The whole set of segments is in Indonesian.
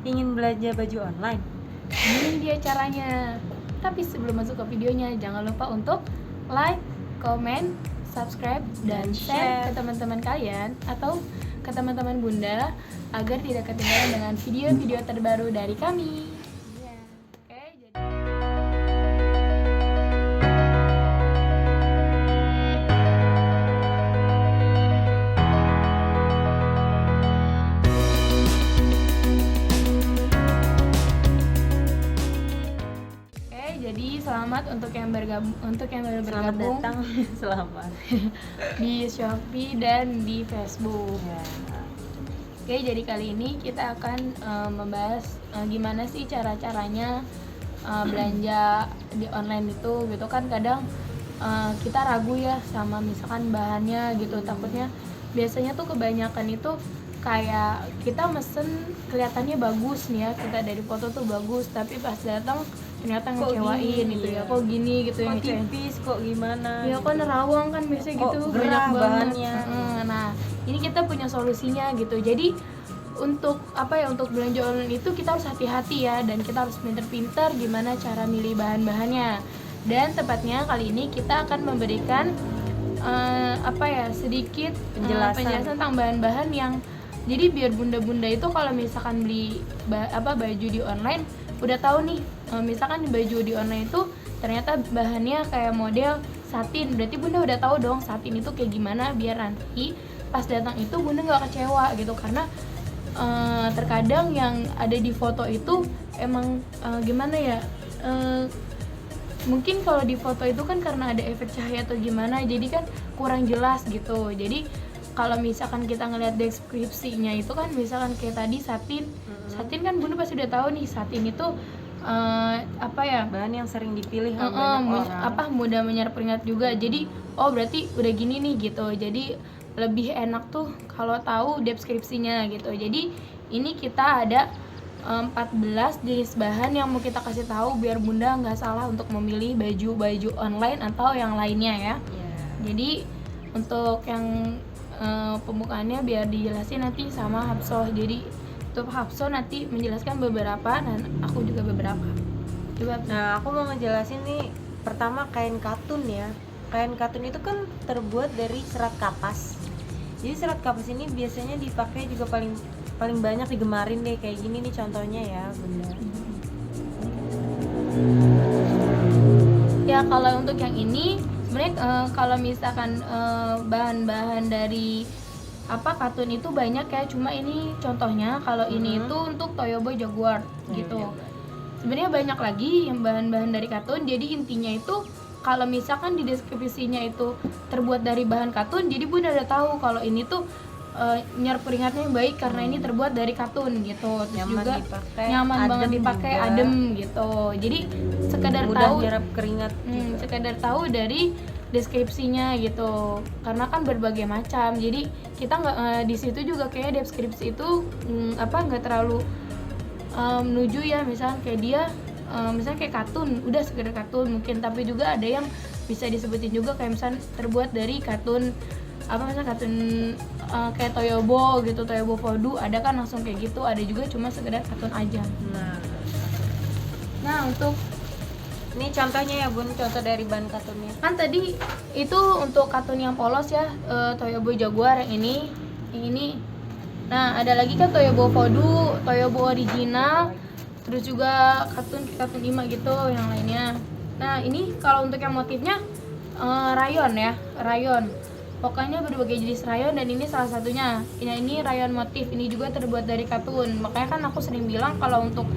ingin belanja baju online? Ini dia caranya. Tapi sebelum masuk ke videonya, jangan lupa untuk like, comment, subscribe, dan share ke teman-teman kalian atau ke teman-teman Bunda agar tidak ketinggalan dengan video-video terbaru dari kami. Oke, jadi selamat untuk yang baru Selamat bergabung datang. Selamat. di Shopee dan di Facebook. Ya. Oke, jadi kali ini kita akan membahas gimana sih cara-caranya belanja di online itu gitu kan. Kadang kita ragu ya sama misalkan bahannya gitu, takutnya biasanya tuh kebanyakan itu kayak kita mesen kelihatannya bagus nih ya, kita dari foto tuh bagus, tapi pas datang ternyata ngecewain gitu ya, kok gini gitu, kok yang tipis, kok gimana ya, kok nerawang kan biasanya kok gitu, gerah banyak banget bahannya. Nah ini kita punya solusinya gitu. Jadi untuk untuk belanja online itu kita harus hati-hati ya, dan kita harus pinter-pinter gimana cara milih bahan-bahannya. Dan tepatnya kali ini kita akan memberikan sedikit penjelasan tentang bahan-bahan yang jadi biar bunda-bunda itu kalau misalkan beli baju di online udah tahu nih, misalkan baju di online itu ternyata bahannya kayak model satin, berarti bunda udah tahu dong satin itu kayak gimana, biar nanti pas datang itu bunda nggak kecewa gitu. Karena terkadang yang ada di foto itu emang gimana ya, mungkin kalau di foto itu kan karena ada efek cahaya atau gimana, jadi kan kurang jelas gitu. Jadi kalau misalkan kita ngelihat deskripsinya itu kan, misalkan kayak tadi satin kan bunda pasti udah tahu nih satin itu bahan yang sering dipilih banyak orang, mudah menyerap keringat juga. Jadi berarti udah gini nih gitu. Jadi lebih enak tuh kalau tahu deskripsinya gitu. Jadi ini kita ada 14 jenis bahan yang mau kita kasih tahu biar bunda nggak salah untuk memilih baju online atau yang lainnya ya. Jadi untuk yang pembukaannya biar dijelasin nanti sama Hapsoh. Jadi untuk Hapsoh nanti menjelaskan beberapa dan aku juga beberapa. Coba. Nah, aku mau ngejelasin nih. Pertama, kain katun ya. Kain katun itu kan terbuat dari serat kapas. Jadi serat kapas ini biasanya dipakai juga paling banyak digemarin deh, kayak gini nih contohnya ya, Bunda. Ya, kalau untuk yang ini sebenarnya kalau misalkan bahan-bahan dari katun itu banyak ya, cuma ini contohnya. Kalau ini itu untuk Toyobo Jaguar gitu. Sebenarnya banyak lagi yang bahan-bahan dari katun. Jadi intinya itu kalau misalkan di deskripsinya itu terbuat dari bahan katun, jadi bunda udah tahu kalau ini tuh nyerap keringatnya baik karena ini terbuat dari katun gitu. Terus Nyaman juga dipakai, nyaman banget dipakai, adem gitu. Jadi sekedar mudah tahu nyerap keringat sekedar tahu dari deskripsinya gitu, karena kan berbagai macam. Jadi kita nggak di situ juga kayak deskripsi itu nggak terlalu menuju ya, misalnya kayak dia misalnya kayak katun, udah sekedar katun mungkin, tapi juga ada yang bisa disebutin juga kayak misalnya terbuat dari katun misalnya katun kayak Toyobo gitu, Toyobo Voodoo, ada kan langsung kayak gitu. Ada juga cuma sekedar katun aja. Nah untuk ini contohnya ya Bun, contoh dari bahan katunnya. Kan tadi itu untuk katun yang polos ya, Toyobo Jaguar yang ini. Nah ada lagi kan Toyobo Voodoo, Toyobo original, terus juga katun 5 gitu yang lainnya. Nah ini kalau untuk yang motifnya rayon ya, rayon. Pokoknya berbagai jenis rayon, dan ini salah satunya. Ini rayon motif, ini juga terbuat dari katun. Makanya kan aku sering bilang kalau untuk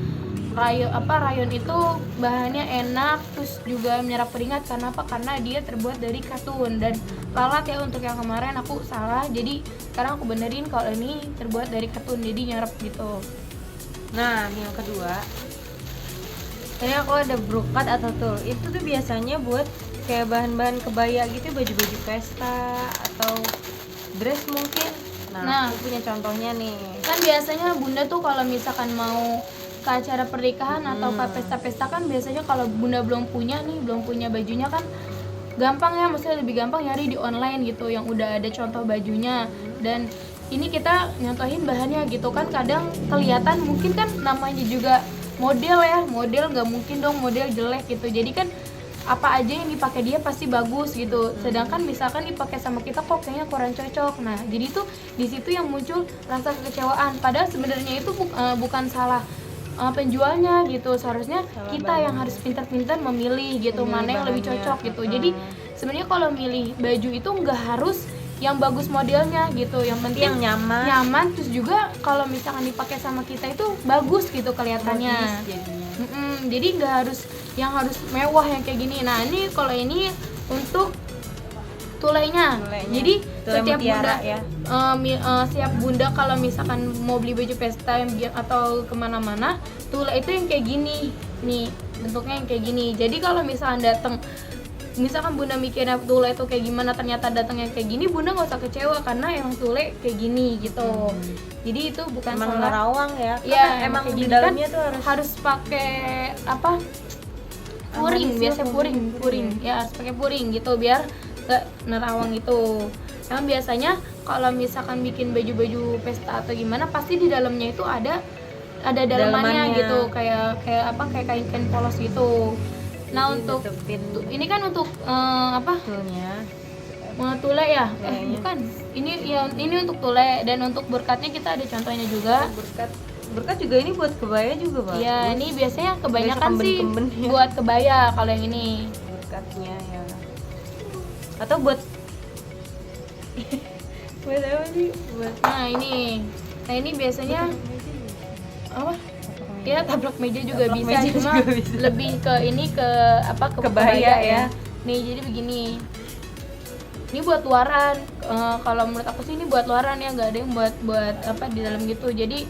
rayon itu bahannya enak, terus juga menyerap keringat. Karena apa? Karena dia terbuat dari katun. Dan lalat ya, untuk yang kemarin aku salah, jadi sekarang aku benerin kalau ini terbuat dari katun, jadi nyerap gitu. Nah yang kedua, ini aku ada brokat atau tul. Itu tuh biasanya buat kayak bahan-bahan kebaya gitu, baju-baju pesta atau dress mungkin. Nah aku punya contohnya nih. Kan biasanya bunda tuh kalau misalkan mau ke acara pernikahan atau ke pesta-pesta, kan biasanya kalau bunda belum punya bajunya kan gampang ya, maksudnya lebih gampang nyari di online gitu yang udah ada contoh bajunya. Dan ini kita nyontohin bahannya gitu kan, kadang kelihatan mungkin kan namanya juga model ya, model nggak mungkin dong model jelek gitu, jadi kan apa aja yang dipakai dia pasti bagus gitu, sedangkan misalkan dipakai sama kita kok kayaknya kurang cocok. Nah jadi tuh di situ yang muncul rasa kekecewaan, padahal sebenarnya itu bukan salah penjualnya gitu, seharusnya Salah kita yang harus pintar-pintar memilih gitu, Memilih mana yang lebih bahannya. cocok gitu. Jadi sebenarnya kalau milih baju itu nggak harus yang bagus modelnya gitu, yang penting Yang nyaman. nyaman, terus juga kalau misalkan dipakai sama kita itu bagus gitu kelihatannya. Modis jadinya. Jadi nggak harus yang harus mewah yang kayak gini. Nah ini kalau ini untuk tulainya. Tulainya. Jadi Tulai setiap mutiara, bunda ya. setiap bunda kalau misalkan mau beli baju pesta atau kemana-mana, tulai itu yang kayak gini nih, bentuknya yang kayak gini. Jadi kalau misalkan datang, misalkan bunda mikirnya tulai itu kayak gimana, ternyata datangnya kayak gini, bunda nggak usah kecewa karena emang tulai kayak gini gitu. Jadi itu bukan Emang salah. nerawang ya. Ya Karena emang kayak di gini dalamnya kan tuh harus pakai apa? Puring, Aman sih, biasanya puring. Ya harus pakai puring gitu biar gak nerawang itu. Yang biasanya kalau misalkan bikin baju-baju pesta atau gimana, pasti di dalamnya itu ada dalamannya Dalamannya. gitu, kayak kain polos gitu. Nah untuk ditutupin ini kan untuk tulnya. tule ya? Tulainya. Bukan. Ini untuk tule, dan untuk berkatnya kita ada contohnya juga. Berkat juga ini buat kebaya juga, Pak. Ya ini biasanya kebanyakan Biasa sih kemben-kemben ya. buat kebaya kalau yang ini. Berkatnya ya. Atau buat buat apa sih? Buat Nah ini biasanya apa? Ya tablak meja juga Tablak bisa, meja cuma juga bisa. lebih ke ini ke Kebaya ya. Nih jadi begini. Ini buat luaran. Kalau menurut aku sih ini buat luaran ya, nggak ada yang buat apa di dalam gitu. Jadi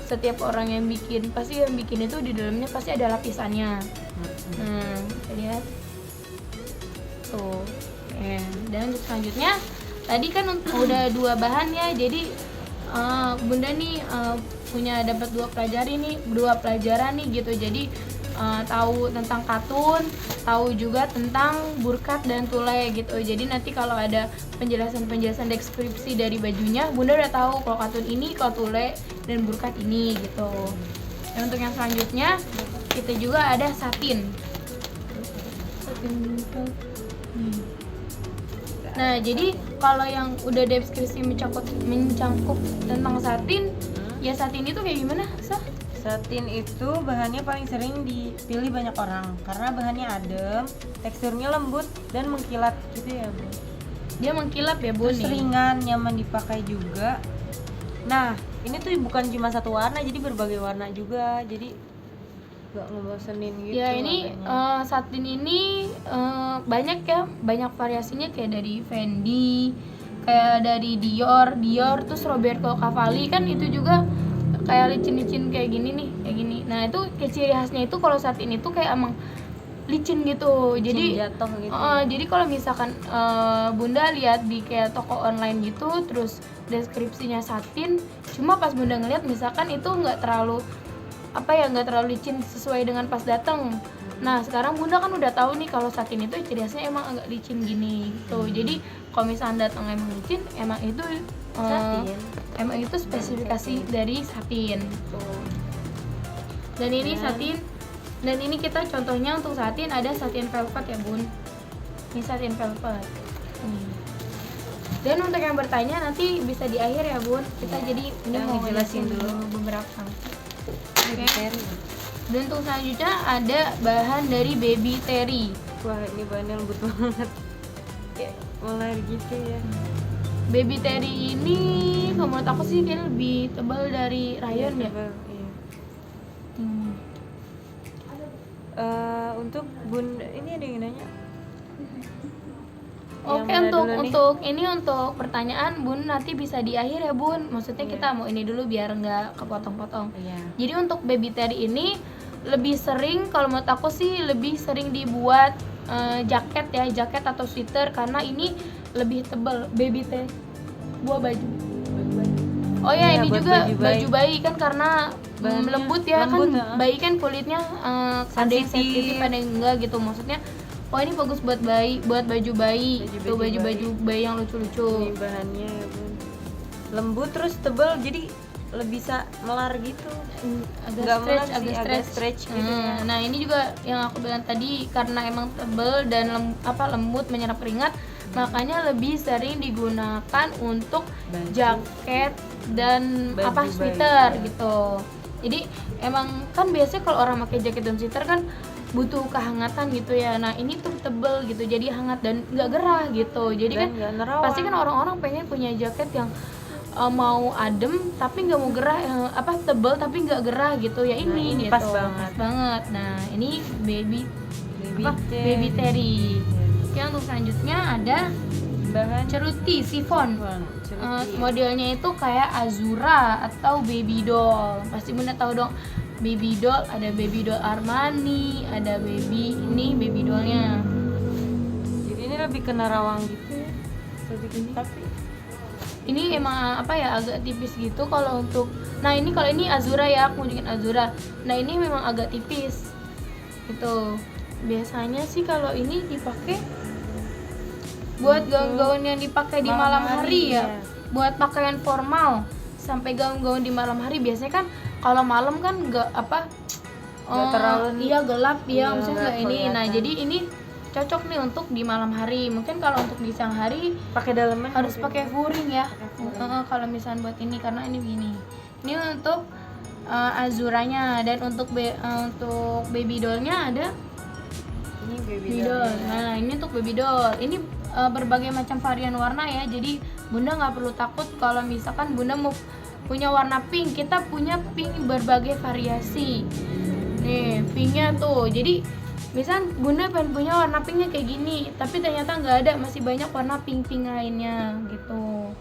setiap orang yang bikin itu di dalamnya pasti ada lapisannya. Bisa lihat tuh. Dan untuk selanjutnya tadi kan udah 2 bahan ya, jadi bunda nih punya dapat 2 pelajaran nih gitu. Jadi tahu tentang katun, tahu juga tentang burkat dan tulai gitu. Jadi nanti kalau ada penjelasan deskripsi dari bajunya, bunda udah tahu kalau katun ini, kalau tulai dan burkat ini gitu. Dan untuk yang selanjutnya kita juga ada satin. Nah jadi kalau yang udah deskripsi mencangkup tentang satin, ya satin itu kayak gimana, Sah? Satin itu bahannya paling sering dipilih banyak orang karena bahannya adem, teksturnya lembut dan mengkilat gitu ya, Bu. Dia mengkilap ya, Bu Terus nih. ringan, nyaman dipakai juga. Nah, ini tuh bukan cuma satu warna, jadi berbagai warna juga. Jadi gak ngebosenin gitu. Ya ini warnanya. satin ini banyak ya, banyak variasinya, kayak dari Fendi, kayak dari Dior, terus Roberto Cavalli kan itu juga kayak licin-licin kayak gini nih, kayak gini. Nah itu kayak ciri khasnya itu kalau satin itu kayak emang licin gitu. Jadi jatuh gitu. jadi kalau misalkan bunda lihat di kayak toko online gitu, terus deskripsinya satin, cuma pas bunda ngeliat misalkan itu nggak terlalu licin sesuai dengan pas datang. Nah sekarang bunda kan udah tahu nih kalau satin itu ciri khasnya emang agak licin gini gitu. Jadi kalau misalnya datang emang licin, emang itu Satin. emang itu spesifikasi dari satin gitu. Dan ini satin, dan ini kita contohnya untuk satin ada satin velvet ya, Bun. Ini satin velvet. Dan untuk yang bertanya nanti bisa di akhir ya, Bun. Kita jadi ini kita mau ngejelasin ngejelasin dulu. beberapa. Baby Terry. Dan untuk selanjutnya ada bahan dari Baby Terry. Wah, ini bahannya lembut banget. Kayak mulai gitu ya. Baby Terry ini kalau menurut aku sih kayaknya lebih tebal dari rayon ya. Tebal, iya. Untuk bunda ini ada yang nanya. Oke, Yang mana dulu nih? untuk pertanyaan Bun nanti bisa di akhir ya, Bun. Maksudnya Iya. kita mau ini dulu biar nggak kepotong-potong. Iya. Jadi untuk Baby Terry ini lebih sering, kalau menurut aku sih lebih sering dibuat jaket atau sweater, karena ini lebih tebal. Baby Terry buah baju. Oh ya, Iya, ini buat juga baju baju bayi kan, karena Bahannya lembut ya lembut, kan. Bayi kan kulitnya ada yang sensitif, Sensitif. ada yang enggak gitu. Maksudnya ini bagus buat bayi, buat baju bayi, Baju-baju tuh baju-baju bayi yang lucu-lucu. Ini bahannya ya, Bun. lembut terus tebal, jadi lebih bisa melar gitu. agak Nggak melar stretch, sih, agak stretch gitu ya. Nah ini juga yang aku bilang tadi, karena emang tebel dan lembut menyerap keringat, makanya lebih sering digunakan untuk Baju. jaket dan Baju sweater bayi, ya. gitu. Jadi emang kan biasanya kalau orang pakai jaket dan sweater kan butuh kehangatan gitu ya. Nah ini tuh tebel gitu, jadi hangat dan nggak gerah gitu. Jadi Dan kan nggak nerawang. pasti kan orang-orang pengen punya jaket yang mau adem tapi nggak mau gerah, tebel tapi nggak gerah gitu ya. Nah, ini gitu. pas banget. Nah ini baby Baby terry. Oke, untuk selanjutnya ada bahan ceruti sifon. Modelnya itu kayak Azura atau baby doll. Pasti Bunda tahu dong, baby doll. Ada baby doll Armani, ada baby dollnya. Jadi ini lebih ke nerawang gitu ya. Tapi Ini emang agak tipis gitu kalau untuk. Nah ini kalau ini Azura ya, aku nunjukin Azura. Nah ini memang agak tipis gitu. Biasanya sih kalau ini dipakai buat gaun-gaun yang dipakai di malam hari ya. Buat pakaian formal sampai gaun-gaun di malam hari. Biasanya kan kalau malam kan nggak terlalu gelap ya, maksudnya nggak nggak ini. Nah kelihatan. jadi ini cocok nih untuk di malam hari. Mungkin kalau untuk di siang hari pakai daleman harus mungkin. pakai furing ya. Pakai Kalau misalnya buat ini, karena ini begini. Ini untuk Azuranya, dan untuk baby dollnya ada Ini baby baby doll. doll. Nah ini untuk baby doll. Ini berbagai macam varian warna ya. Jadi Bunda nggak perlu takut kalau misalkan Bunda mau punya warna pink. Kita punya pink berbagai variasi. Nih pinknya tuh. Jadi misal Bunda pengen punya warna pinknya kayak gini, tapi ternyata nggak ada, masih banyak warna pink lainnya gitu.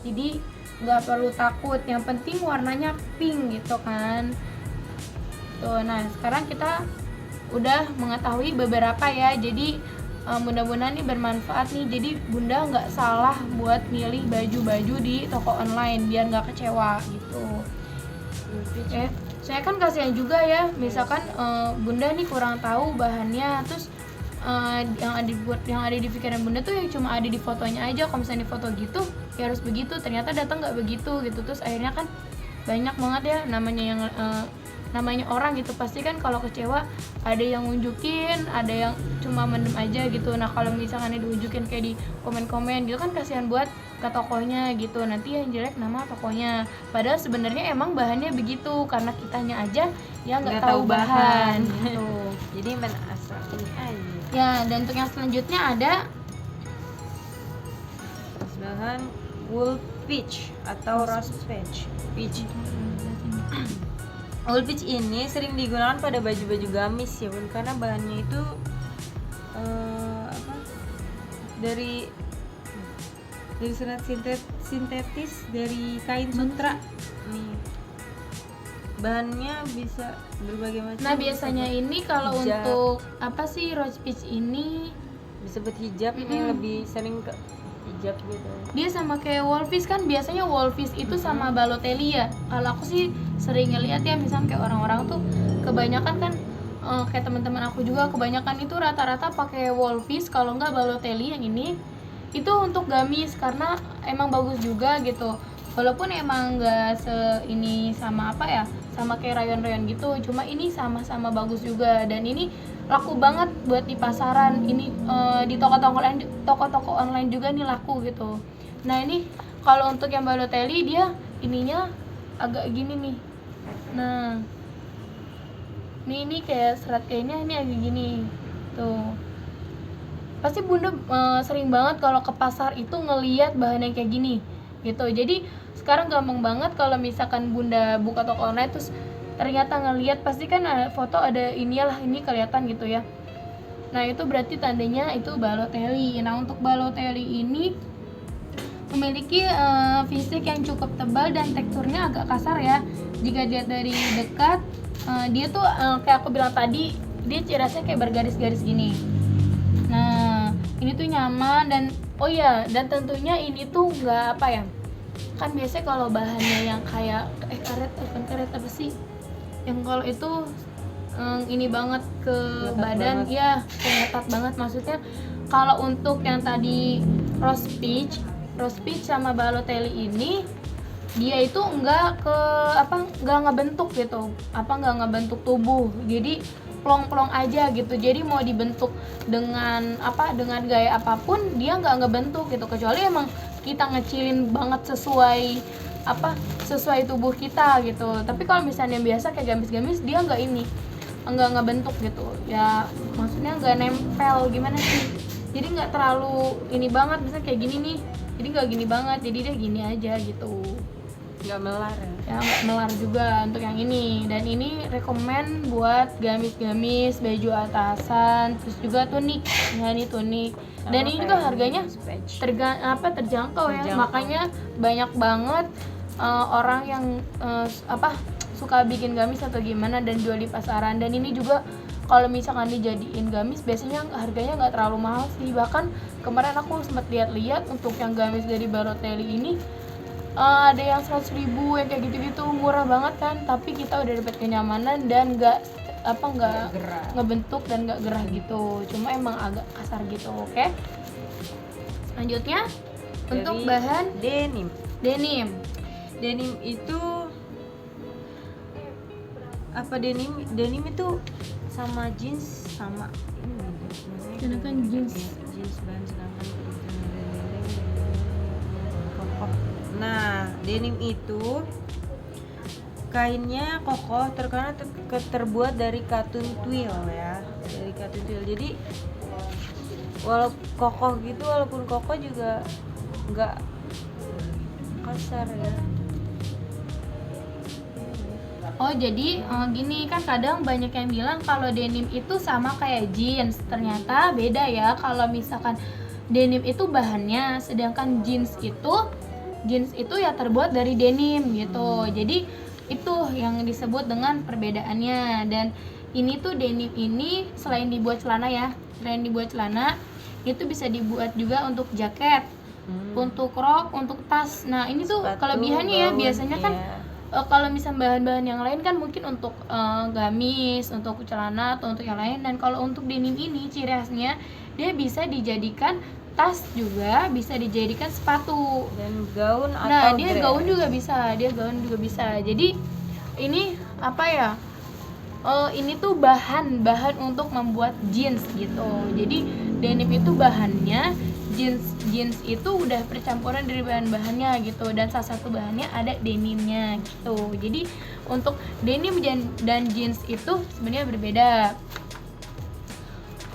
Jadi nggak perlu takut, yang penting warnanya pink gitu kan. Tuh, nah sekarang kita udah mengetahui beberapa ya. Jadi mudah-mudahan ini bermanfaat nih. Jadi Bunda nggak salah buat milih baju-baju di toko online biar nggak kecewa gitu. Saya kan kasihan juga ya, misalkan Bunda nih kurang tahu bahannya, terus yang ada di pikiran Bunda tuh yang cuma ada di fotonya aja. Kalau misalnya di foto gitu ya harus begitu, ternyata datang nggak begitu gitu. Terus akhirnya kan banyak banget ya namanya orang gitu, pasti kan kalau kecewa ada yang nunjukin, ada yang cuma mendem aja gitu. Nah kalau misalkan diunjukin kayak di komen-komen gitu kan kasihan buat ke tokonya gitu, nanti yang jelek nama tokonya. Padahal sebenarnya emang bahannya begitu, karena kitanya aja yang nggak tahu bahan gitu. Jadi main asal ini aja. Ya, dan untuk yang selanjutnya ada Bahan wool peach atau rose peach. Wool peach ini sering digunakan pada baju-baju gamis ya Bun, karena bahannya itu dari serat sintetis dari kain sutra nih. Bahannya bisa berbagai macam. Nah biasanya ini kalau hijab. untuk rose peach ini Bisa buat hijab, ini lebih sering ke hijab gitu. dia sama kayak wolfish kan. Biasanya wolfish itu sama balotelli ya. Kalau aku sih sering ngeliat ya, misalnya kayak orang-orang tuh kebanyakan kan kayak teman-teman aku juga kebanyakan itu rata-rata pakai wolfish, kalau nggak balotelli. Yang ini itu untuk gamis karena emang bagus juga gitu. Walaupun emang nggak ini sama sama kayak rayon-rayon gitu, cuma ini sama-sama bagus juga. Dan ini laku banget buat di pasaran. Ini di toko-toko online juga nih laku gitu. Nah ini kalau untuk yang balotelli dia ininya agak gini nih. Nah ini kayak serat kainnya ini agak gini tuh. Pasti Bunda sering banget kalau ke pasar itu ngeliat bahan yang kayak gini gitu. Jadi sekarang gampang banget kalau misalkan Bunda buka toko online terus ternyata ngeliat, pasti kan foto ada ini kelihatan gitu ya. Nah itu berarti tandanya itu balotelli. Nah untuk balotelli ini memiliki fisik yang cukup tebal dan teksturnya agak kasar ya. Jika dilihat dari dekat, dia tuh kayak aku bilang tadi, dia cirasnya kayak bergaris-garis gini. Nah ini tuh nyaman dan dan tentunya ini tuh nggak kan biasanya kalau bahannya yang kayak karet apa sih, yang kalau itu ini banget ke Ngetat badan banget. ya, kayak ngetat banget. Maksudnya kalau untuk yang tadi rose peach sama balotelli ini dia itu nggak ngebentuk gitu, nggak ngebentuk tubuh, jadi plong-plong aja gitu. Jadi mau dibentuk dengan gaya apapun dia nggak ngebentuk gitu, kecuali emang kita ngecilin banget sesuai tubuh kita gitu. Tapi kalau misalnya biasa kayak gamis-gamis, dia nggak ngebentuk gitu ya, maksudnya nggak nempel gimana sih, jadi nggak terlalu ini banget, misalnya kayak gini nih, jadi nggak gini banget, jadi dia gini aja gitu, nggak melar ya. nggak melar juga untuk yang ini. Dan ini rekomen buat gamis-gamis, baju atasan, terus juga tunik. Nah ini tunik, dan ini juga harganya terjangkau ya, makanya banyak banget orang yang suka bikin gamis atau gimana dan jual di pasaran. Dan ini juga kalau misalkan dijadiin gamis biasanya harganya nggak terlalu mahal sih, bahkan kemarin aku sempat lihat-lihat untuk yang gamis dari Barotelli ini ada yang 100.000 yang kayak gitu-gitu, murah banget kan, tapi kita udah dapat kenyamanan dan nggak ngebentuk dan nggak gerah gitu, cuma emang agak kasar gitu. Oke. Selanjutnya untuk Dari bahan denim itu apa, denim itu sama jeans sama ini Karena kan jeans. jeans bahan, sedangkan kokoh. Nah, denim itu kainnya kokoh karena terbuat dari katun twill ya, dari katun twill. Jadi walaupun kokoh juga nggak kasar ya. Oh jadi gini kan, kadang banyak yang bilang kalau denim itu sama kayak jeans, ternyata beda ya. Kalau misalkan denim itu bahannya, sedangkan jeans itu ya terbuat dari denim gitu. Jadi itu yang disebut dengan perbedaannya. Dan ini tuh denim ini selain dibuat celana itu bisa dibuat juga untuk jaket, untuk rok, untuk tas. Nah ini tuh Sepatu, kelebihannya ya, gaun, biasanya kan iya. kalau misalnya bahan-bahan yang lain kan mungkin untuk gamis, untuk celana atau untuk yang lain. Dan kalau untuk denim ini ciri khasnya dia bisa dijadikan tas juga, bisa dijadikan sepatu Dan gaun atau Nah, dia dress. gaun juga bisa. Jadi ini ini tuh bahan untuk membuat jeans gitu. Jadi denim itu bahannya, jeans itu udah percampuran dari bahan-bahannya gitu, dan salah satu bahannya ada denimnya gitu. Jadi untuk denim dan jeans itu sebenarnya berbeda.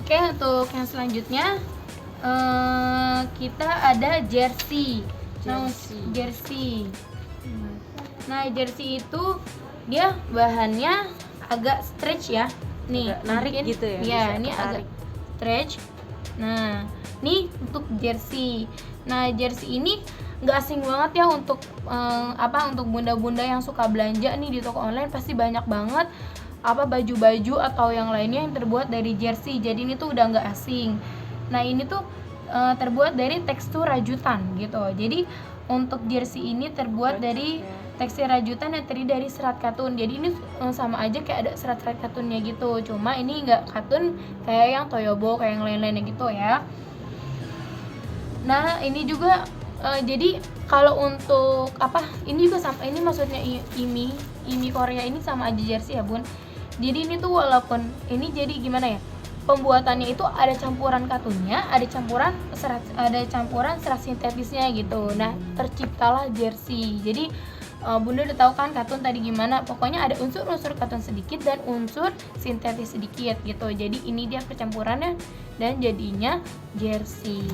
Oke, untuk yang selanjutnya kita ada jersey. Nah, jersey itu dia bahannya agak stretch ya. Nih, Agak narik mungkin, gitu ya, Iya, bisa ini ketarik. agak stretch. Nah, nih untuk jersey. Nah, jersey ini nggak asing banget ya untuk untuk bunda-bunda yang suka belanja nih di toko online, pasti banyak banget baju-baju atau yang lainnya yang terbuat dari jersey. Jadi ini tuh udah nggak asing. Nah, ini tuh terbuat dari tekstur rajutan gitu. Jadi untuk jersey ini terbuat dari tekstur rajutan yang terdiri dari serat katun. Jadi ini sama aja kayak ada serat-serat katunnya gitu. Cuma ini nggak katun kayak yang Toyobo, kayak yang lain-lainnya gitu ya. Nah, ini juga jadi kalau untuk ini juga sama, ini maksudnya IMI Korea ini sama aja jersey ya, Bun. Jadi ini tuh walaupun ini jadi gimana ya? Pembuatannya itu ada campuran katunnya, ada campuran serat sintetisnya gitu. Nah, terciptalah jersey. Jadi Bunda udah tahu kan katun tadi gimana? Pokoknya ada unsur-unsur katun sedikit dan unsur sintetis sedikit gitu. Jadi ini dia percampurannya dan jadinya jersey.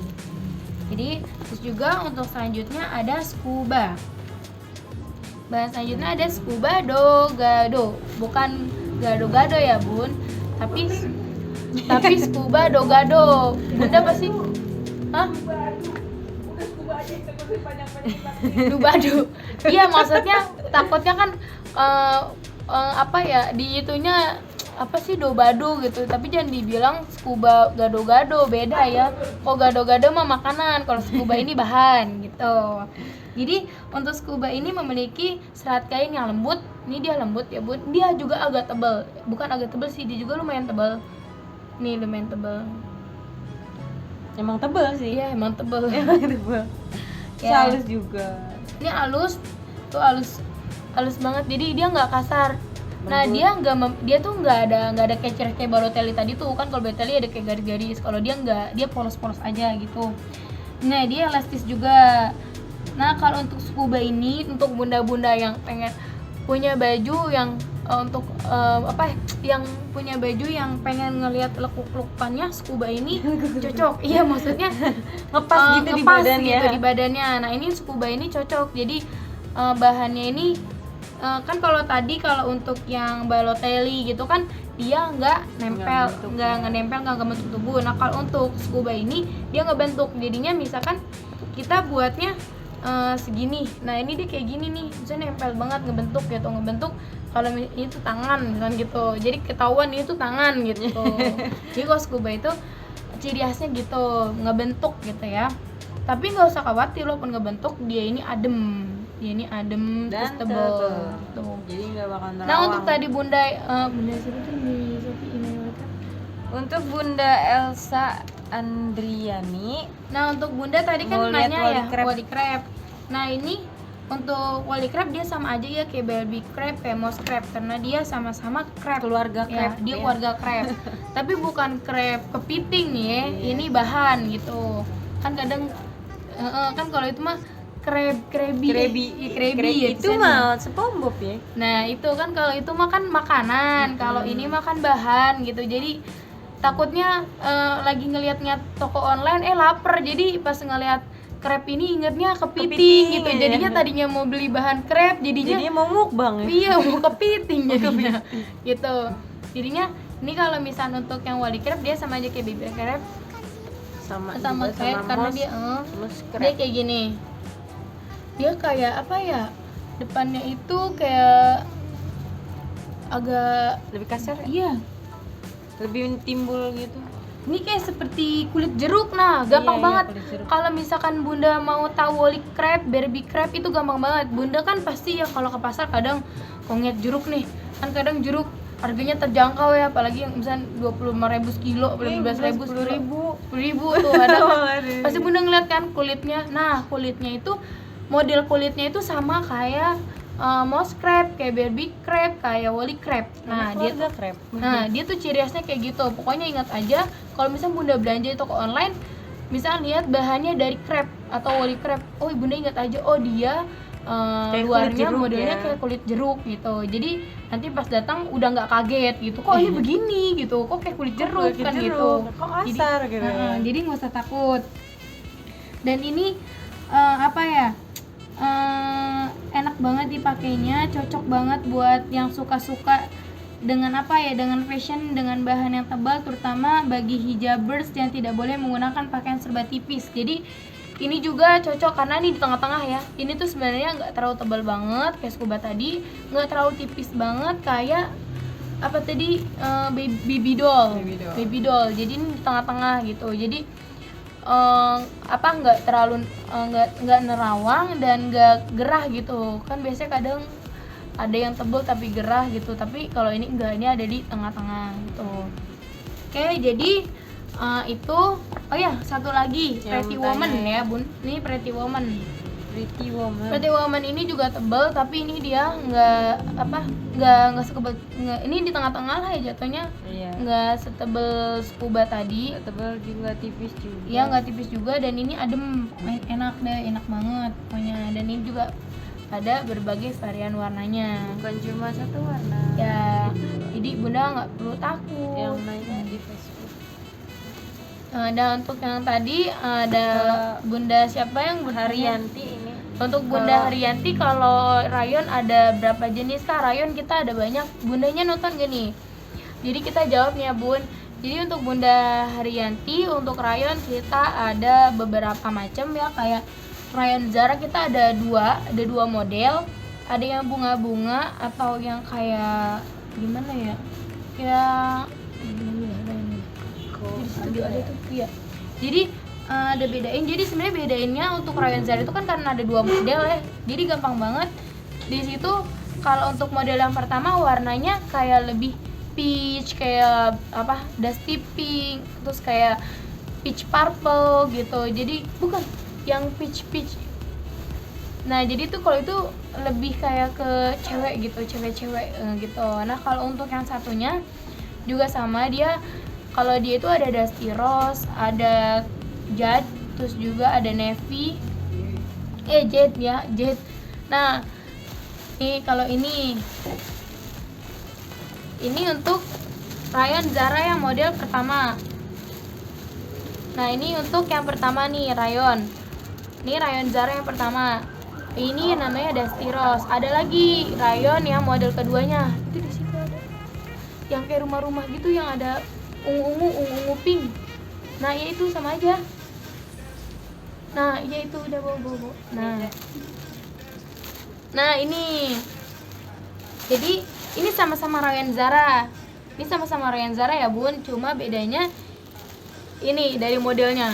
Jadi terus juga untuk selanjutnya ada scuba. Bahan selanjutnya ada scuba dogado. Bukan gado-gado ya, Bun. Tapi scuba dogado. Bunda pasti Dubadu. Iya, maksudnya takutnya kan di itunya dobado gitu, tapi jangan dibilang scuba gado-gado, beda ya. Kok gado-gado mah makanan, kalau scuba ini bahan gitu. Jadi untuk scuba ini memiliki serat kain yang lembut. Ini dia lembut ya, Bun. Dia juga agak tebal. Bukan agak tebal sih, dia juga lumayan tebal. Nih, lumayan tebal. Emang tebal sih. Iya, emang tebal. Emang tebal. Ya. Halus juga. Ini halus tuh halus banget, jadi dia nggak kasar. Nah Lembut. dia tuh nggak ada kecer kayak Balotelli tadi tuh kan. Kalau Balotelli ada kayak garis-garis, kalau dia nggak, dia polos-polos aja gitu. Nah dia elastis juga. Nah kalau untuk scuba ini untuk bunda-bunda yang pengen punya baju yang untuk yang punya baju yang pengen ngelihat lekuk-lekukannya, scuba ini cocok. Iya maksudnya Ngepas gitu di ngepas badan gitu ya. di badannya. Nah ini scuba ini cocok. Jadi bahannya ini kan kalau tadi kalau untuk yang Balotelli gitu kan dia nggak nempel, nggak nempel, nggak ngebentuk tubuh. Nah kalau untuk scuba ini dia ngebentuk, jadinya misalkan kita buatnya segini, nah ini dia kayak gini nih, misalnya nempel banget, ngebentuk gitu, ngebentuk. Kalau itu tangan misalkan gitu, jadi ketahuan ini tuh tangan gitu. Jadi kalau scuba itu ciri khasnya gitu, ngebentuk gitu ya. Tapi nggak usah khawatir walaupun ngebentuk, dia ini adem Dan terus tebel gitu. Jadi nggak bakal nerawang. Nah untuk tadi bunda siapa tuh di Sophie email kan? Untuk Bunda Elsa Andriani, Nah untuk bunda tadi kan mau lihat nanya wally ya crab. wally crab. Nah ini untuk wally crab dia sama aja ya kayak baby crab, kayak mouse crab, karena dia sama-sama crab, Keluarga ya, crab, dia ya. keluarga crab. Tapi bukan crab kepiting ya, ini bahan gitu. Kan kadang kan kalau itu mah Krabby ya Itu tulisannya. mah SpongeBob ya. Nah itu kan kalau itu mah kan makanan, kalau ini makan bahan gitu. Jadi takutnya lagi ngeliat toko online lapar, jadi pas ngeliat crab ini ingetnya kepiting gitu. ya. Jadinya tadinya mau beli bahan crab, jadinya mau mukbang ya. iya mau kepiting jadinya gitu. Jadinya ini kalau misalnya untuk yang wali crab dia sama aja kayak baby crab, Sama sama juga kayak sama karena mouse, dia mouse dia crab. kayak gini. Dia kayak apa ya, depannya itu kayak agak Lebih kasar ya? iya, Lebih timbul gitu. ini kayak seperti kulit jeruk. Nah gampang Iya, banget kulit jeruk. kalau misalkan bunda mau tahu wally crab, baby crab itu gampang banget. Bunda kan pasti ya kalau ke pasar kadang kalau ngeliat jeruk nih, kan kadang jeruk harganya terjangkau ya, apalagi yang misalnya 25.000 sekilo, 15.000 10.000 tuh ada kan. Pasti bunda ngeliat kan kulitnya. Nah kulitnya itu, model kulitnya itu sama kayak mouse crab, kayak baby crab, kayak wally crab. Nah dia tuh crab. dia tuh ciri khasnya kayak gitu. Pokoknya ingat aja kalau misalnya bunda belanja di toko online, misalnya lihat bahannya dari crab atau wally crab, oh bunda ingat aja, oh dia Kayak luarnya kulit jeruk modelnya ya. kayak kulit jeruk gitu. Jadi nanti pas datang udah nggak kaget gitu, kok ini begini gitu, kok kayak kulit jeruk kan gitu. Kok kasar Jadi, gitu ya. jadi nggak usah takut. Dan ini enak banget dipakainya, cocok banget buat yang suka-suka dengan dengan fashion, dengan bahan yang tebal, terutama bagi hijabers yang tidak boleh menggunakan pakaian serba tipis. Jadi ini juga cocok karena ini di tengah-tengah ya. Ini tuh sebenarnya nggak terlalu tebal banget kayak scuba tadi, nggak terlalu tipis banget kayak apa tadi baby doll. Jadi ini di tengah-tengah gitu. Jadi nggak terlalu nggak nerawang dan nggak gerah gitu. Kan biasanya kadang ada yang tebal tapi gerah gitu. Tapi kalau ini enggak, ini ada di tengah-tengah gitu. Oke, jadi itu satu lagi Pretty Woman ya bun. Ini Pretty Woman. Pretty Woman ini juga tebal, tapi ini dia nggak sekebal, ini di tengah-tengah lah ya jatuhnya. Iya. Nggak setebal scuba tadi. Tebal juga, tipis juga. Iya nggak tipis juga, dan ini adem, enak banget pokoknya. Dan ini juga ada berbagai varian warnanya. Bukan cuma satu warna. Ya, jadi bunda nggak perlu takut. Yang nanya di Facebook. Dan untuk yang tadi ada bunda siapa yang Haryanti ini. Untuk bunda Haryanti, kalau rayon ada berapa jenis kah? Rayon kita ada banyak. Bundanya nonton gak nih? Jadi kita jawab nih ya bun. Jadi untuk bunda Haryanti, untuk rayon kita ada beberapa macam ya. Kayak rayon Zara kita ada dua model. Ada yang bunga-bunga atau yang kayak gimana ya? Kayak ada tuh ya. Jadi ada bedain. Jadi sebenarnya bedainnya untuk rayon Zara itu kan karena ada dua model ya. Jadi gampang banget. Di situ kalau untuk model yang pertama warnanya kayak lebih peach, kayak dusty pink, terus kayak peach purple gitu. Jadi bukan yang peach Nah jadi tuh kalau itu lebih kayak ke cewek gitu, cewek-cewek gitu. Nah kalau untuk yang satunya juga sama, dia kalau dia itu ada Dusty Rose, ada Jade, terus juga ada Navy, Jade ya, Jade. Nah ini kalau ini untuk Ryan Zara yang model pertama. Nah ini untuk yang pertama nih Rayon. Ini Rayon Zara yang pertama. Ini namanya Dusty Rose. Ada lagi Rayon yang model keduanya. Itu di situ ada. Yang kayak rumah-rumah gitu yang ada ungu pink. Nah, ya itu sama aja. Nah, ya itu udah bawa. Nah, ini. Jadi, ini sama-sama Rayon Zara. Ini sama-sama Rayon Zara ya, Bun. Cuma bedanya ini dari modelnya.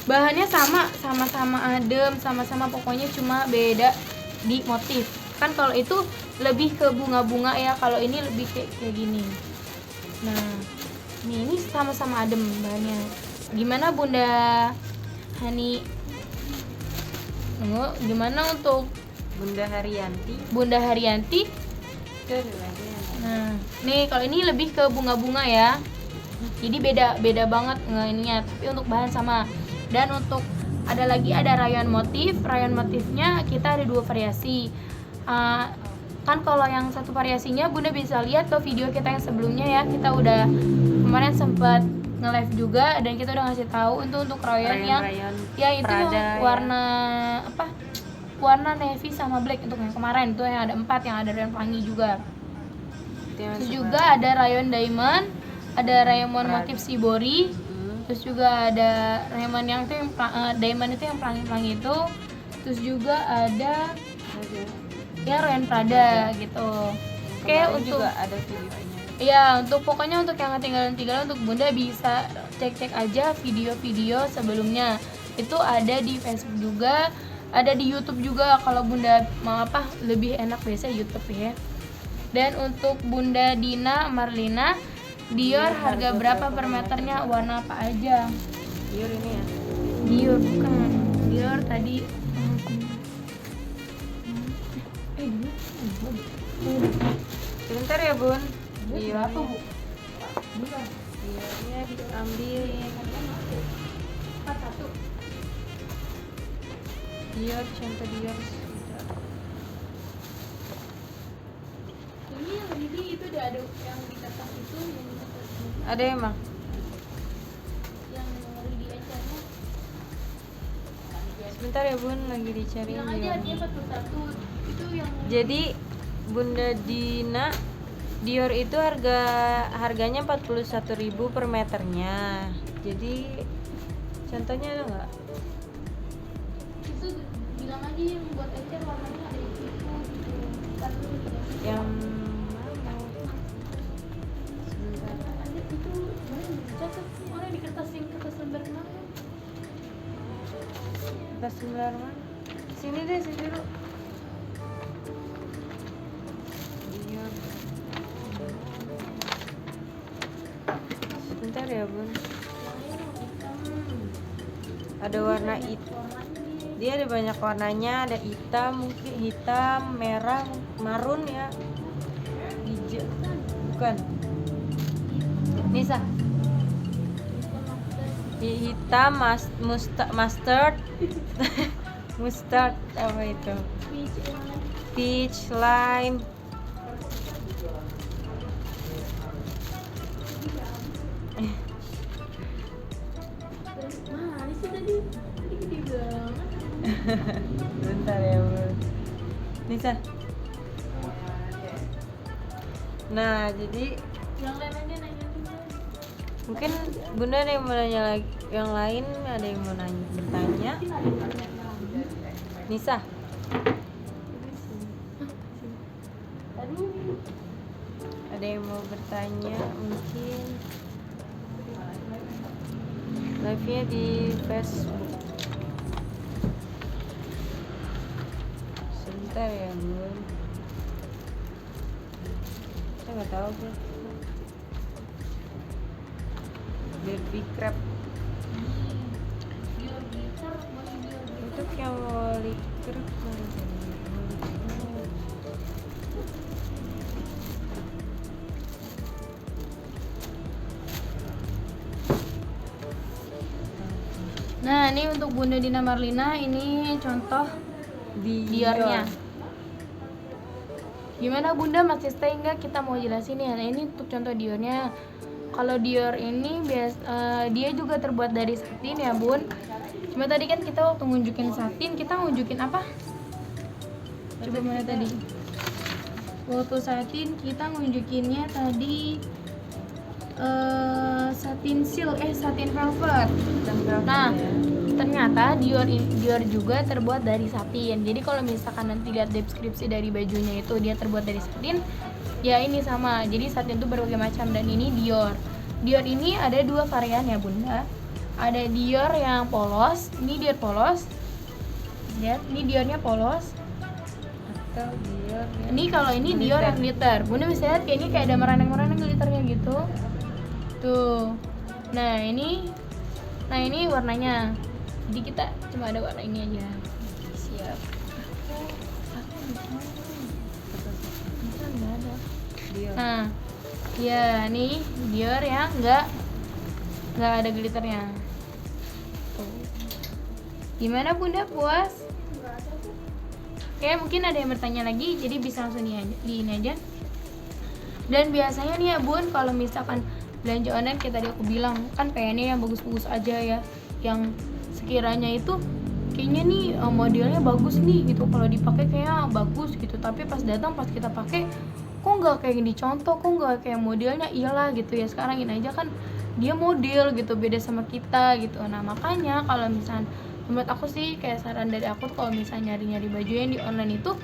Bahannya sama-sama adem, sama-sama pokoknya cuma beda di motif. Kan kalau itu lebih ke bunga-bunga ya, kalau ini lebih kayak gini. Nah, ini sama-sama adem bahannya. Gimana Bunda Hani? Gimana untuk Bunda Haryanti? Bunda Haryanti? Nah, nih kalau ini lebih ke bunga-bunga ya. Jadi beda banget ininya, tapi untuk bahan sama. Dan untuk ada rayon motifnya kita ada 2 variasi. Kan kalau yang satu variasinya Bunda bisa lihat ke video kita yang sebelumnya ya, kita udah kemarin sempat nge-live juga dan kita udah ngasih tahu untuk rayon yang ya itu Prada, yang warna ya. Warna navy sama black untuk yang kemarin itu yang ada 4 yang ada rayon pelangi juga. Terus juga ada rayon diamond, ada rayon motif shibori. Terus juga ada Raymond yang itu yang diamond itu yang pelangi-pelangi itu. Terus juga ada ya Rayon Prada gitu. Oke, untuk juga ada videonya. Iya, pokoknya untuk yang ketinggalan untuk Bunda bisa cek aja video-video sebelumnya. Itu ada di Facebook juga, ada di YouTube juga kalau Bunda mau lebih enak biasa YouTube ya. Dan untuk Bunda Dina Marlina, Dior harga berapa per meternya, warna apa aja? Dior ini ya? Dior bukan. Dior tadi. Sebentar ya Bun. Dior berapa Bu? Diornya diambilin. 41. Dior, contoh Dior. Ini itu udah ada yang di kertas itu yang ada emang yang di acaranya. Sebentar ya Bun, lagi dicari. Bilang aja dia 41 itu yang. Jadi Bunda Dina, Dior itu harganya 41.000 per meternya. Jadi contohnya ada nggak? Itu bilang aja yang buat ecer warnanya ada itu gitu. Yang orang di kertas lembar kemarin. kertas lembar mana? Sini dulu. Dior. Sebentar ya Bun. Ada warna hitam. Dia ada banyak warnanya, ada hitam, mungkin hitam, merah, marun ya. Hijau. Bukan. Nisa. Hitam, mustard. Mustard apa itu? Peach, lime. Mana sih tadi gede banget. Bentar ya Bun. Nisa. Nah jadi Yang lain aja nanya dulu. mungkin Bunda ada yang mau nanya lagi, yang lain ada yang mau bertanya. Nisa. Ada yang mau bertanya mungkin. Live-nya di Facebook. Sebentar ya Bun. Saya nggak tahu Bun. Baby crab. Untuk yang woli keruk Nah, ini untuk Bunda Dina Marlina, ini contoh Diornya. Gimana Bunda, masih stay nggak? Kita mau jelasin ya. Nah, ini untuk contoh Diornya. Kalau Dior ini dia juga terbuat dari satin ya Bun. Cuma tadi kan kita waktu ngunjukin satin, kita ngunjukin apa? Coba mana tadi? Waktu satin kita ngunjukinnya tadi satin silk, satin velvet. Nah, ternyata Dior juga terbuat dari satin. Jadi kalau misalkan nanti lihat deskripsi dari bajunya itu dia terbuat dari satin, ya ini sama. Jadi satin itu berbagai macam dan ini Dior. Dior ini ada dua varian ya Bunda. Ada Dior yang polos, ini Dior polos. Lihat, ini Diornya polos. atau Dior yang Ini kalau ini Dior yang glitter. Bunda bisa lihat kayak ini kayak ada meranang-meranang glitternya gitu. Tuh. Nah, ini warnanya. Jadi kita cuma ada warna ini aja. Siap. Enggak ada. Dior. Nah, ya nih Dior yang nggak ada glitternya. Tuh. Gimana Bunda, puas? Oke, mungkin ada yang bertanya lagi, jadi bisa langsung di ini aja. Dan biasanya nih ya Bun, kalau misalkan belanja online kayak tadi aku bilang, kan pengennya yang bagus-bagus aja ya, yang sekiranya itu kayaknya nih modelnya bagus nih gitu, kalau dipakai kayaknya bagus gitu, tapi pas datang pas kita pakai kok nggak kayak gini contoh, kok nggak kayak modelnya, iyalah gitu ya. Sekarang ini aja kan dia model gitu, beda sama kita gitu. Nah makanya kalau misalnya menurut aku sih kayak saran dari aku tuh, kalau misalnya nyari-nyari baju yang di online itu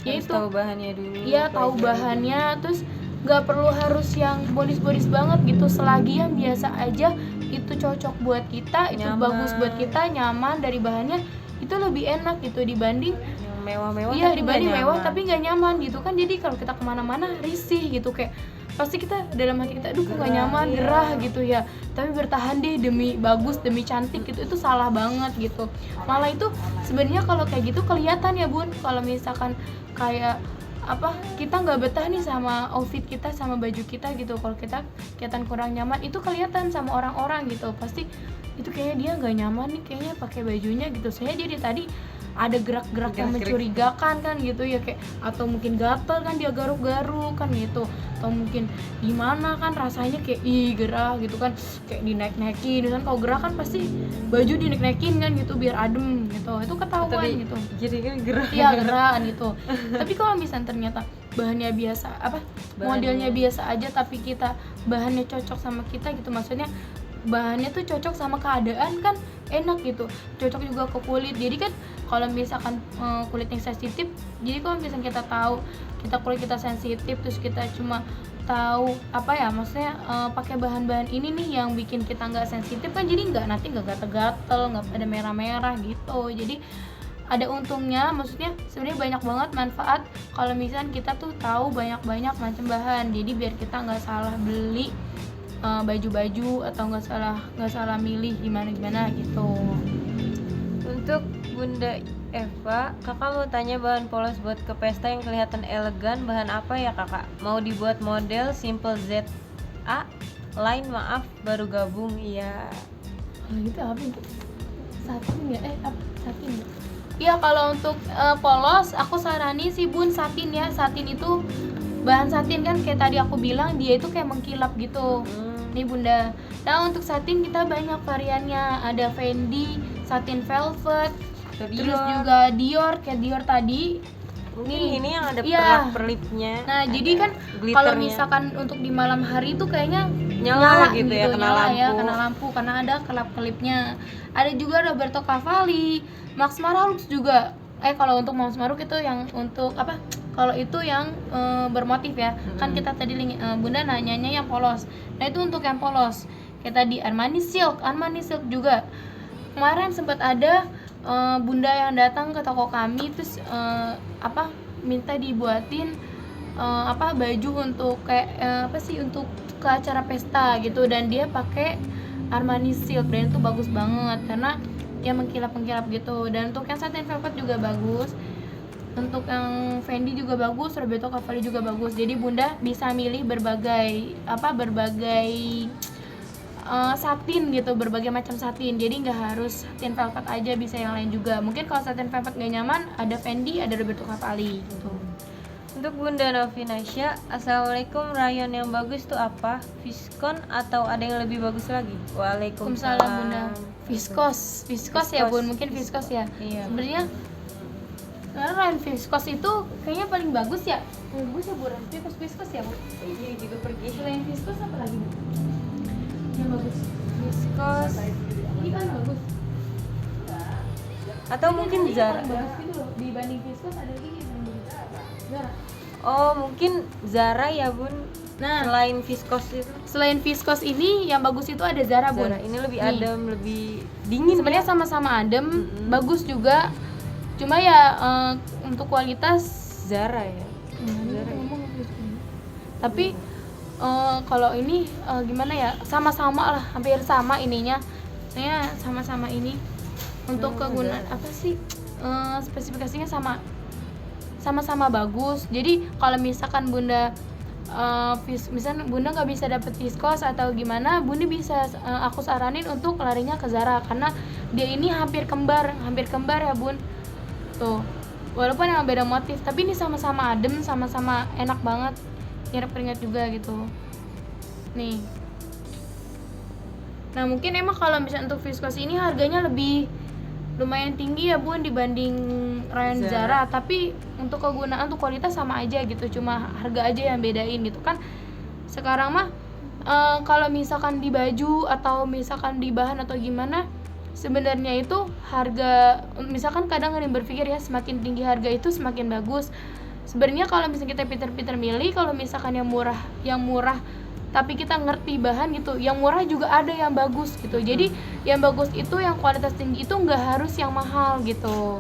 ya Harus itu tahu bahannya dulu. iya tahu bahannya, terus nggak perlu harus yang bonis-bonis banget gitu, selagi yang biasa aja itu cocok buat kita, itu Nyaman. bagus buat kita, nyaman dari bahannya, itu lebih enak gitu dibanding Yang mewah-mewah iya tapi dibanding nggak mewah nyaman. tapi nggak nyaman gitu kan. Jadi kalau kita kemana-mana risih gitu, kayak pasti kita dalam hati kita, aduh kok nggak Gerah, nyaman, iya. gerah gitu ya, tapi bertahan deh demi bagus, demi cantik gitu, itu salah banget gitu. Malah itu sebenarnya kalau kayak gitu kelihatan ya Bun, kalau misalkan kayak apa, kita nggak betah nih sama outfit kita, sama baju kita gitu, kalau kita kelihatan kurang nyaman, itu kelihatan sama orang-orang gitu, pasti itu kayaknya dia nggak nyaman nih kayaknya pakai bajunya gitu. Saya jadi tadi ada gerak-gerak yang Gerak-gerik. mencurigakan kan gitu ya, kayak atau mungkin gatel kan, dia garuk-garuk kan gitu, atau mungkin gimana kan rasanya kayak gerah gitu kan, kayak dinaik-naikin kan. Kalau gerah kan pasti baju dinaik-naikin kan gitu biar adem gitu, itu ketahuan Tadi gitu. jadi kan gerah. Iya gerakan gitu. Tapi kalau misalnya ternyata bahannya biasa, modelnya biasa aja, tapi kita bahannya cocok sama kita gitu, maksudnya bahannya tuh cocok sama keadaan kan enak gitu, cocok juga ke kulit. Jadi kan kalau misalkan kulit yang sensitif, jadi kalau misalnya kita tahu kulit kita sensitif, terus kita cuma tahu maksudnya pakai bahan-bahan ini nih yang bikin kita nggak sensitif kan, jadi nanti nggak gatel-gatel, nggak ada merah-merah gitu. Jadi ada untungnya, maksudnya sebenarnya banyak banget manfaat kalau misalnya kita tuh tahu banyak-banyak macam bahan. Jadi biar kita nggak salah beli baju-baju, atau nggak salah milih gimana gitu. Untuk Bunda Eva, kakak mau tanya bahan polos buat ke pesta yang kelihatan elegan, bahan apa ya kakak? Mau dibuat model simple ZA, line maaf baru gabung. Iya. Gitu apa itu? Satin ya? Satin ya? Iya, kalau untuk polos aku sarani sih Bun satin ya. Satin itu bahan satin kan kayak tadi aku bilang, dia itu kayak mengkilap gitu. Nih Bunda. Nah untuk satin kita banyak variannya, ada Fendi, satin velvet, terus juga Dior kayak Dior tadi. Nih, ini yang ada iya. perlip-perlipnya. Nah ada jadi kan glitternya. kalau misalkan untuk di malam hari itu kayaknya nyala gitu ya, kena nyala lampu. ya, kena lampu karena ada kelap-kelipnya. Ada juga Roberto Cavalli, Max Mara Lux juga. Kalau untuk Max Mara Lux itu yang untuk apa? Kalau itu yang bermotif ya. Kan kita tadi Bunda nanyanya yang polos. Nah itu untuk yang polos. Kayak tadi Armani Silk juga. Kemarin sempat ada Bunda yang datang ke toko kami, terus minta dibuatin baju untuk kayak untuk ke acara pesta gitu, dan dia pakai Armani Silk, dan itu bagus banget karena yang mengkilap gitu. Dan untuk yang satin velvet juga bagus, untuk yang Fendi juga bagus, Roberto Cavalli juga bagus. Jadi bunda bisa milih berbagai satin gitu, berbagai macam satin. Jadi nggak harus satin velvet aja, bisa yang lain juga. Mungkin kalau satin velvet nggak nyaman, ada Fendi, ada Roberto Cavalli gitu. Untuk Bunda Novinasya, Assalamualaikum, rayon yang bagus tuh apa? Viskon atau ada yang lebih bagus lagi? Waalaikumsalam. Waalaikumsalam Bunda. Viskos ya Bun, mungkin viskos ya. Iya. Sebenarnya sekarang rayon viskos itu kayaknya paling bagus ya. Bagus ya Bun, viskos ya Bun. Ini juga pergi. Selain viskos apa lagi Bu? Yang bagus. Viskos Ini kan bagus. atau mungkin Ini Zara. paling bagus gitu loh. Dibanding viskos ada lagi yang paling bagus. Zara. Oh, mungkin Zara ya, Bun. Nah, Selain viskos itu. selain viskos ini yang bagus itu ada Zara Bun. Zara ini lebih Nih. adem, lebih dingin. Sebenarnya ya? sama-sama adem, Mm-mm. bagus juga. Cuma ya untuk kualitas Zara ya. Zara ya. tapi kalau ini gimana ya, sama-sama lah, hampir sama ininya. Saya sama-sama ini untuk Oh, kegunaan Zara. apa sih, spesifikasinya sama-sama bagus. Jadi kalau misalkan bunda misalnya bunda nggak bisa dapet viskos atau gimana, bunda bisa aku saranin untuk larinya ke Zara karena dia ini hampir kembar ya Bun. Tuh, walaupun emang beda motif, tapi ini sama-sama adem, sama-sama enak banget, nyerap keringat juga gitu. Nih. Nah mungkin emang kalau misalnya untuk viskos ini harganya lebih lumayan tinggi ya Bun dibanding rayon Zara, tapi untuk kegunaan, untuk kualitas sama aja gitu, cuma harga aja yang bedain gitu kan. Sekarang mah kalau misalkan di baju atau misalkan di bahan atau gimana, sebenarnya itu harga, misalkan kadang ada yang berpikir ya semakin tinggi harga itu semakin bagus. Sebenarnya kalau misalnya kita pinter-pinter milih, kalau misalkan yang murah tapi kita ngerti bahan gitu, yang murah juga ada yang bagus gitu. Jadi yang bagus itu, yang kualitas tinggi itu nggak harus yang mahal gitu.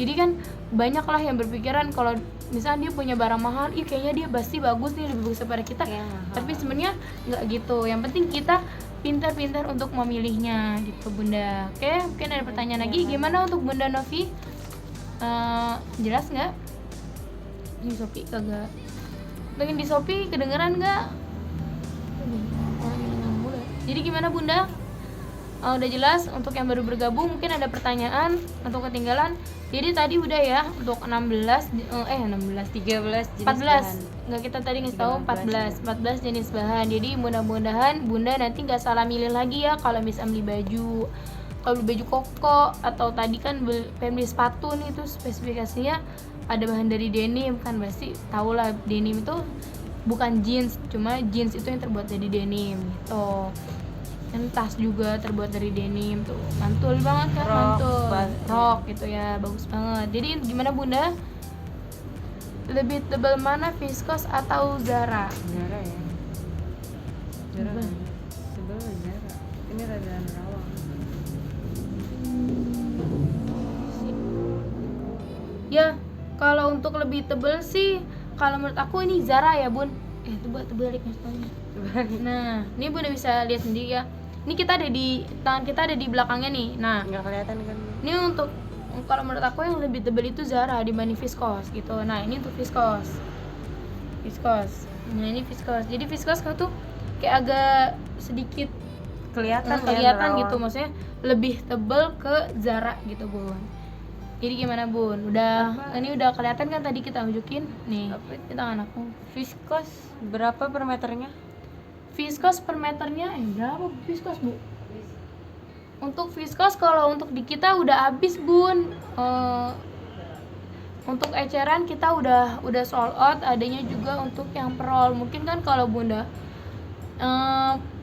Jadi kan banyak lah yang berpikiran kalau misalnya dia punya barang mahal, kayaknya dia pasti bagus nih, lebih bagus daripada kita. Tapi sebenarnya nggak gitu. Yang penting kita pintar-pintar untuk memilihnya gitu Bunda. Oke, mungkin ada pertanyaan lagi. Gimana untuk Bunda Novi? Jelas nggak? Di Shopee kagak. Pengen di Shopee kedengeran nggak? Jadi gimana Bunda? Udah jelas. Untuk yang baru bergabung mungkin ada pertanyaan atau ketinggalan. Jadi tadi udah ya untuk 13 13 jenis 14 bahan. nggak, kita tadi ngasih tahu 14 jenis bahan. Jadi mudah-mudahan Bunda nanti nggak salah milih lagi ya kalau misalnya beli baju. Kalau beli baju koko atau tadi kan beli sepatu nih, itu spesifikasinya ada bahan dari denim kan, pasti tahu lah denim itu bukan jeans, cuma jeans itu yang terbuat dari denim gitu. Dan tas juga terbuat dari denim tuh, mantul banget kan, mantul rok gitu ya, bagus banget. Jadi gimana Bunda, lebih tebal mana, viskos atau Zara? Zara ya. Zara. Tebal Zara. Ini rada rawang. Ya kalau untuk lebih tebal sih, kalau menurut aku ini Zara ya Bun. Terbalik maksudnya. Nah ini Bunda bisa lihat sendiri ya. Ini kita ada di tangan, kita ada di belakangnya nih. Nah Nggak kelihatan kan? ini untuk, kalau menurut aku yang lebih tebal itu Zara dibanding viskos gitu. Nah ini untuk viskos. Nah ini viskos. Jadi viskos kau tuh kayak agak sedikit Kelihatan gitu, maksudnya lebih tebal ke Zara gitu Bun. Jadi gimana Bun? Ini udah kelihatan kan tadi kita tunjukin nih di tangan aku. Viskos berapa per meternya? Viskos per meternya berapa viskos Bu? Untuk viskos kalau untuk di kita udah habis Bun. Untuk eceran kita udah sold out, adanya juga untuk yang perol. Mungkin kan kalau Bunda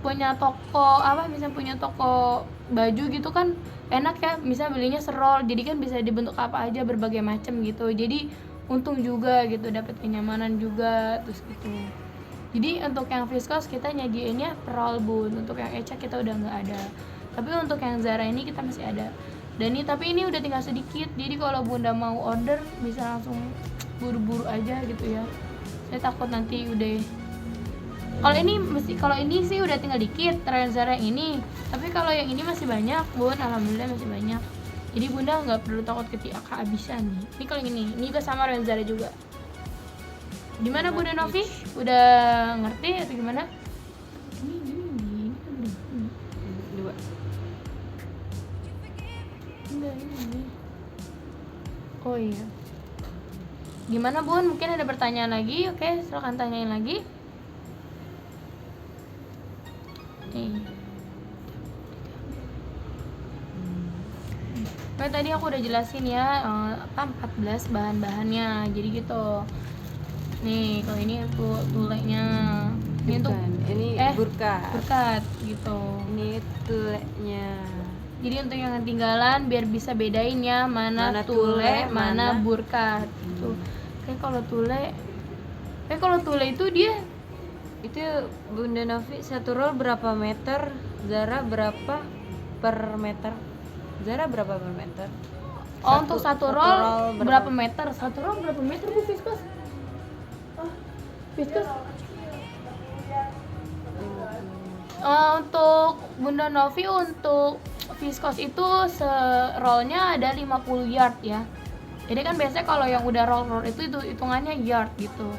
punya toko misalnya punya toko baju gitu kan enak ya, misalnya belinya serol, jadi kan bisa dibentuk apa aja, berbagai macam gitu. Jadi untung juga gitu, dapat kenyamanan juga terus gitu. Jadi untuk yang viskos kita nyajiinnya perol Bun, untuk yang eca kita udah nggak ada. Tapi untuk yang Zara ini kita masih ada. Dan tapi ini udah tinggal sedikit, jadi kalau Bunda mau order bisa langsung buru-buru aja gitu ya. Saya takut nanti udah, kalau ini sih udah tinggal dikit rayon Zara ini. Tapi kalau yang ini masih banyak Bun, alhamdulillah masih banyak. Jadi bunda nggak perlu takut ketika kehabisan nih. Ini kalau ini juga sama dengan Zara juga. Gimana Bunda Novi? Udah ngerti atau gimana? Ini. Dua. Enggak, ini. Oh iya. Gimana Bun? Mungkin ada pertanyaan lagi? Oke, silakan tanyain lagi. Nih. Nah, tadi aku udah jelasin ya, 14 bahan-bahannya. Jadi gitu. Nih, kalau ini tuleknya. Ini untuk ini burkat. Burkat gitu. Ini tuleknya. Jadi untuk yang ketinggalan biar bisa bedain ya mana tule, mana burkat gitu. Kalau tule itu dia itu Bunda Novi satu roll berapa meter? Zara berapa per meter? Zara berapa per meter? untuk satu roll berapa meter? Satu roll berapa meter Bu Fiskos? Fiskos? Untuk Bunda Novi untuk Fiskos itu rollnya ada 50 yard ya. Jadi kan biasanya kalau yang udah roll itu hitungannya yard gitu.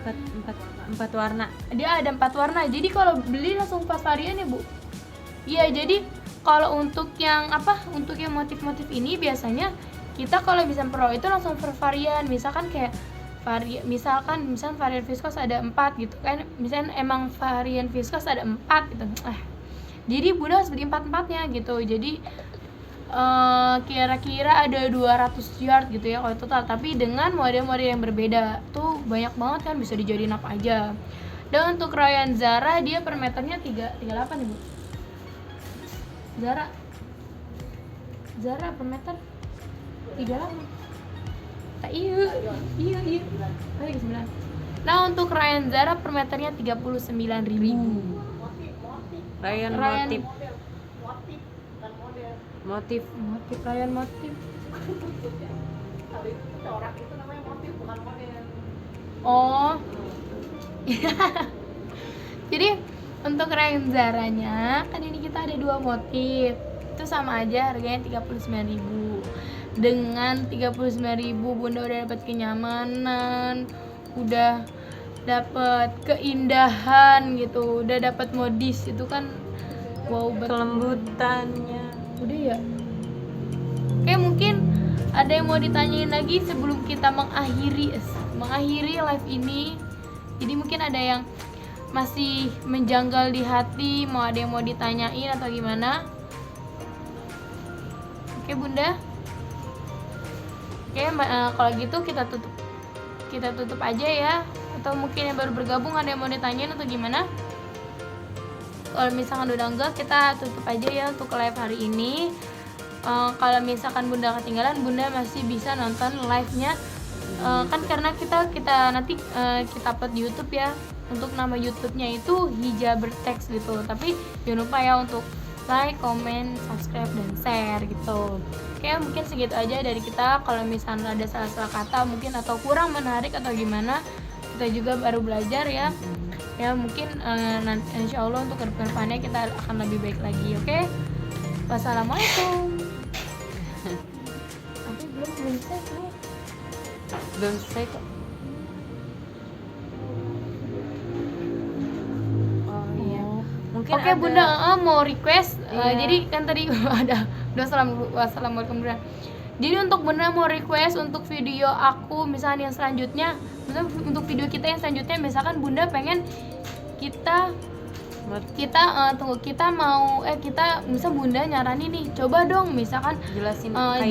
Empat warna. Dia ada 4 warna. Jadi kalau beli langsung pas varian ya Bu. Iya, jadi kalau untuk yang untuk yang motif-motif ini biasanya kita kalau bisa pro itu langsung per varian. Misalkan kayak misalkan varian Fiskos ada 4 gitu kan. Misalkan emang varian Fiskos ada 4 gitu. Jadi Bunda harus beli 4-4-nya gitu. Jadi kira-kira ada 200 yard gitu ya kalau total, tapi dengan model-model yang berbeda tuh banyak banget kan, bisa dijadiin apa aja. Dan untuk rayon Zara dia per meternya 38 ya Bu. Zara per meter 38. Iya. Ayo ke 9. Nah untuk rayon Zara per meternya 39.000. Rayon motif Rayon motif. Corak itu namanya motif, bukan model. Oh. Jadi untuk rayon Zaranya kan ini kita ada 2 motif. Itu sama aja harganya 39.000. Dengan 39.000 Bunda udah dapat kenyamanan, udah dapat keindahan gitu, udah dapat modis itu kan wow, kelembutannya. Udah ya. Oke, mungkin ada yang mau ditanyain lagi sebelum kita mengakhiri live ini. Jadi mungkin ada yang masih menjanggal di hati, mau ada yang mau ditanyain atau gimana? Oke Bunda. Oke, kalau gitu kita tutup aja ya. Atau mungkin yang baru bergabung ada yang mau ditanyain atau gimana? Kalau misalkan udah enggak, kita tutup aja ya untuk live hari ini. Kalau misalkan Bunda ketinggalan, Bunda masih bisa nonton live-nya. Kan karena kita nanti kita upload di YouTube ya. Untuk nama YouTube-nya itu Hijabertext gitu. Tapi jangan lupa ya untuk like, comment, subscribe, dan share gitu. Oke, mungkin segitu aja dari kita. Kalau misalnya ada salah-salah kata mungkin atau kurang menarik atau gimana, kita juga baru belajar ya. Ya mungkin nanti insya Allah untuk kedepannya kita akan lebih baik lagi. Oke? Wassalamualaikum. Tapi belum selesai kok. Oh iya. Mungkin Oke, ada... Bunda mau request. Iya. Jadi kan tadi udah wassalamualaikum Bunda. Jadi untuk Bunda mau request untuk video aku misalnya yang selanjutnya, misalnya untuk video kita yang selanjutnya, misalkan Bunda pengen kita misal Bunda nyaranin nih, coba dong misalkan jelasin kain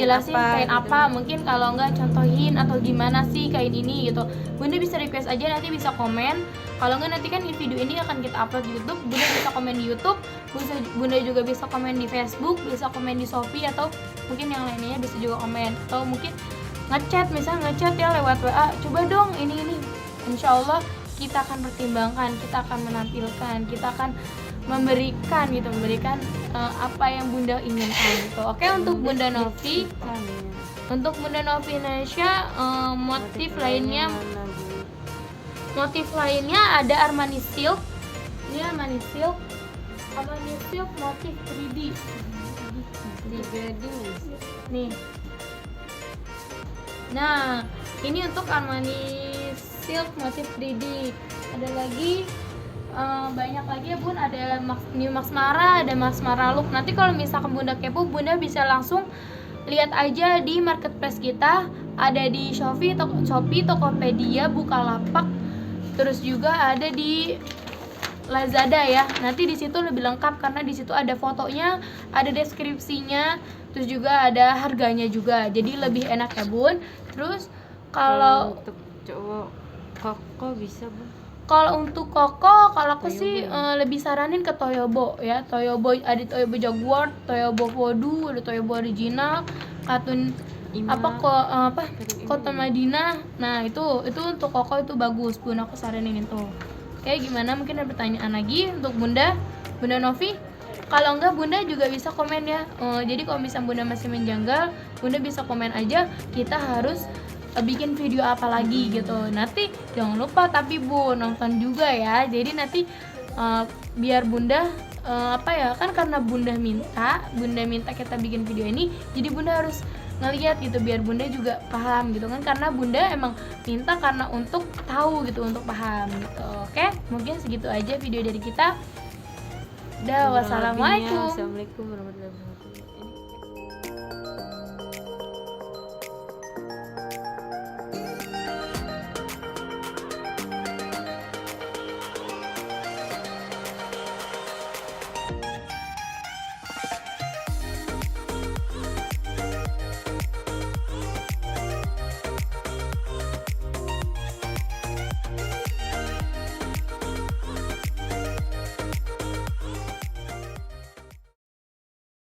gitu. apa, mungkin kalau enggak contohin atau gimana sih kain ini gitu. Bunda bisa request aja, nanti bisa komen. Kalau enggak nanti kan video ini akan kita upload di YouTube, Bunda bisa komen di YouTube, Bunda juga bisa komen di Facebook, bisa komen di Shopee atau mungkin yang lainnya bisa juga komen, atau mungkin ngechat ya lewat WA, coba dong ini. Insya Allah kita akan pertimbangkan, kita akan menampilkan, kita akan memberikan apa yang Bunda inginkan gitu. Oke, untuk Bunda Novi, Indonesia, motif lainnya ada Armani Silk. Ini Armani Silk motif 3D. Nih Nah, ini untuk Armani Silk motif 3D. Ada lagi banyak lagi ya Bun, ada New Max Mara, ada Max Mara Look. Nanti kalau misalkan Bunda kepo, Bunda bisa langsung lihat aja di marketplace kita, ada di Shopee, Tokopedia, Bukalapak, terus juga ada di Lazada ya. Nanti di situ lebih lengkap karena di situ ada fotonya, ada deskripsinya, terus juga ada harganya juga. Jadi lebih enak ya Bun. Terus kalau untuk cowok koko bisa Bu. kalau untuk koko, kalau aku Toyobo sih ya? lebih saranin ke Toyobo ya. Toyobo, ada Toyobo Jaguar, Toyobo Voodoo, ada Toyobo original, Katun Ima. apa Katun Ima Cotton ya? Madina. Nah, itu untuk koko itu bagus, Bun, aku saranin itu. Oke, gimana? Mungkin ada pertanyaan lagi untuk Bunda Novi? Kalau enggak, Bunda juga bisa komen ya. Jadi kalau misalnya Bunda masih menjanggal, Bunda bisa komen aja, kita harus bikin video apa lagi gitu. Nanti jangan lupa tapi Bu nonton juga ya. Jadi nanti biar Bunda apa ya, kan karena Bunda minta kita bikin video ini, jadi Bunda harus ngeliat gitu biar Bunda juga paham gitu kan, karena Bunda emang minta karena untuk tahu gitu, untuk paham gitu. Oke, mungkin segitu aja video dari kita. Dah, wassalamualaikum. Assalamualaikum warahmatullahi wabarakatuh.